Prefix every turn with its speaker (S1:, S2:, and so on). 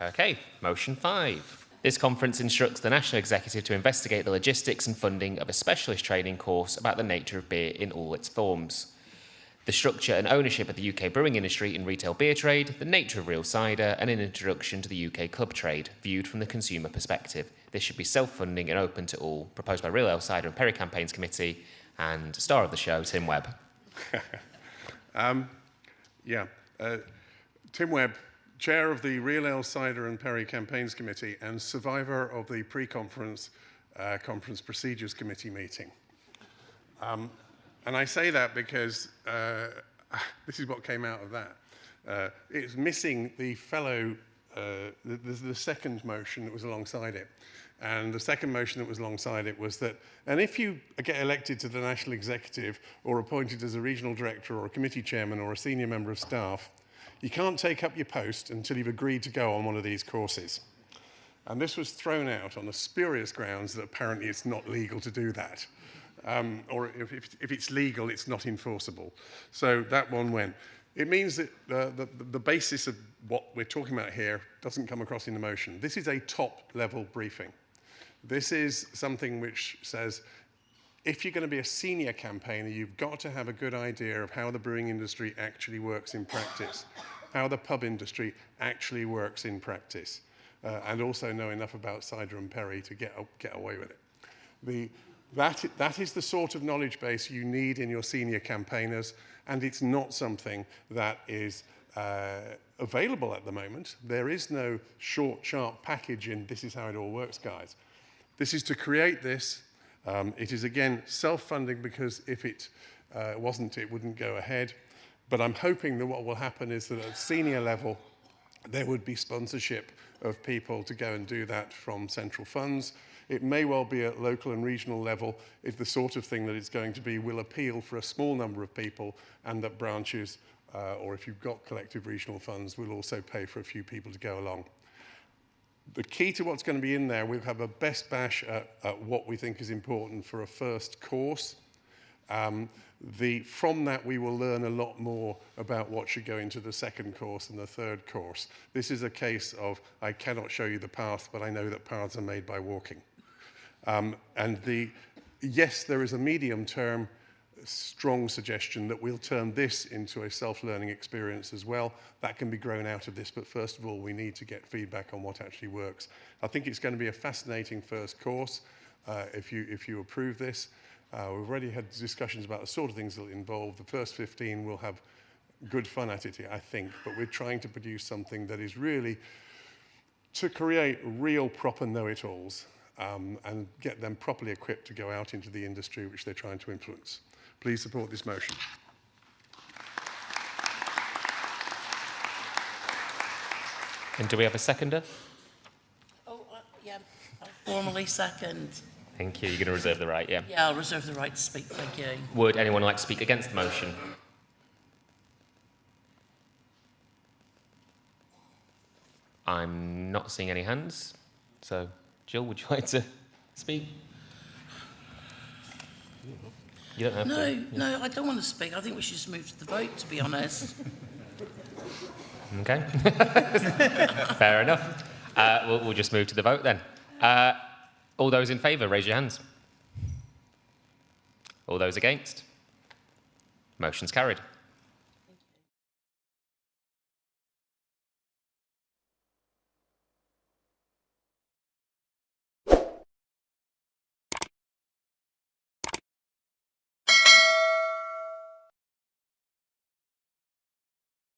S1: Okay, motion 5. This conference instructs the National Executive to investigate the logistics and funding of a specialist training course about the nature of beer in all its forms, the structure and ownership of the UK brewing industry in retail beer trade, the nature of real cider, and an introduction to the UK club trade, viewed from the consumer perspective. This should be self-funding and open to all, proposed by Real Ale Cider and Perry Campaigns Committee, and star of the show, Tim Webb.
S2: Tim Webb, Chair of the Real Ale Cider and Perry Campaigns Committee and survivor of the pre-conference conference procedures committee meeting. And I say that because this is what came out of that. It's missing the fellow, the second motion that was alongside it. And the second motion that was alongside it was that, and if you get elected to the National Executive or appointed as a regional director or a committee chairman or a senior member of staff, you can't take up your post until you've agreed to go on one of these courses. And this was thrown out on the spurious grounds that apparently it's not legal to do that. Or if it's legal, it's not enforceable. So that one went. It means that the basis of what we're talking about here doesn't come across in the motion. This is a top-level briefing. This is something which says, if you're going to be a senior campaigner, you've got to have a good idea of how the brewing industry actually works in practice, how the pub industry actually works in practice, and also know enough about cider and perry to get away with it. That is the sort of knowledge base you need in your senior campaigners, and it's not something that is available at the moment. There is no short, sharp package in this is how it all works, guys. This is to create this. It is, again, self-funding because if it wasn't, it wouldn't go ahead. But I'm hoping that what will happen is that at senior level, there would be sponsorship of people to go and do that from central funds. It may well be at local and regional level. It's the sort of thing that it's going to be will appeal for a small number of people, and that branches, or if you've got collective regional funds, will also pay for a few people to go along. The key to what's going to be in there, we'll have a best bash at what we think is important for a first course. From that, we will learn a lot more about what should go into the second course and the third course. This is a case of, I cannot show you the path, but I know that paths are made by walking. Yes, there is a medium-term strong suggestion that we'll turn this into a self-learning experience as well. That can be grown out of this, but first of all, we need to get feedback on what actually works. I think it's going to be a fascinating first course if you approve this. We've already had discussions about the sort of things that will involve. The first 15 will have good fun at it, I think, but we're trying to produce something that is really to create real proper know-it-alls and get them properly equipped to go out into the industry which they're trying to influence. Please support this motion.
S1: And do we have a seconder?
S3: Oh, yeah, I'll formally second.
S1: Thank you. You're going to reserve the right, yeah?
S3: Yeah, I'll reserve the right to speak, thank you.
S1: Would anyone like to speak against the motion? I'm not seeing any hands. So, Jill, would you like to speak? You don't have to.
S3: No, I don't want to speak. I think we should just move to the vote, to be honest.
S1: Okay. Fair enough. We'll just move to the vote then. All those in favour, raise your hands. All those against? Motion's carried.